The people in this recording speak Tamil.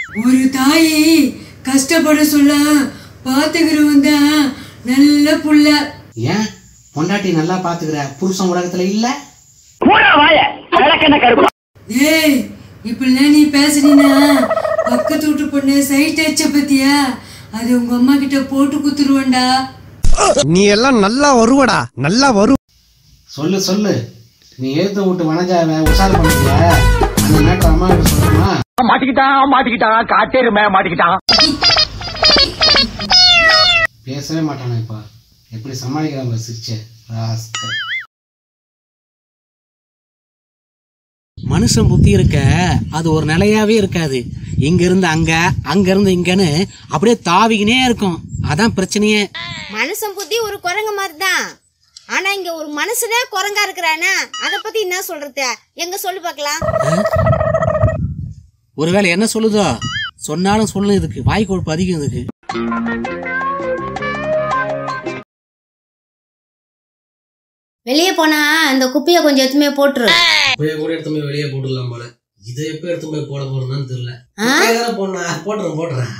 ஒரு தாய் கஷ்டப்பட சொல்ல பாத்துக்கிறவன் தான் நல்ல புள்ள. ஏன் பொண்டாட்டி நல்லா பாத்துக்கிற புருஷன் உலகத்துல இல்ல? ஏய் இப்படிலாம் நீ பேசுறீனா பக்கத்து வீட்டு பொண்ணு சைட் அடிச்ச பத்தியா, அது உங்க அம்மா கிட்ட போட்டு குத்துருவண்டா. நீ எல்லாம் நல்லா வருவடா, நல்லா வரு. சொல்லு சொல்லு, நீ எழுத்து விட்டு வனஜாவை உஷார் பண்ணிக்க. அந்த மேட்டர் அம்மா கிட்ட சொல்லுமா? மாட்டிக்கிட்டான் காட்டேருமே மாட்டிக்கிட்டான். பேசவே மாட்டானா இப்ப. எப்படி சமாளிக்கிறாங்க சிரிச்ச மனுஷன் புத்தி இருக்க அது ஒரு நிலையாவே இருக்காது. இங்க இருந்து அங்க, அங்க இருந்து இங்கன்னு அப்படியே தாவிக்கினே இருக்கும். அதான் பிரச்சனையே. மனுஷன் புத்தி ஒரு குரங்கு மாதிரிதான். ஆனா இங்க ஒரு மனுஷனே குரங்கா இருக்கிறானா, அத பத்தி என்ன சொல்றது? எங்க சொல்லு பாக்கலாம். ஒருவேளை என்ன சொல்லுதோ சொன்னாலும் சொல்லு, இதுக்கு வாய் கொழுப்பு அதிகம். இதுக்கு வெளியே போனா இந்த குப்பைய கொஞ்சம் எடுத்துமே போட்டுரு. கூட எடுத்துமே வெளியே போட்டுடலாம் போல. இதை எப்ப எடுத்து போய் போட போறதுன்னு தெரியல. போடுறேன்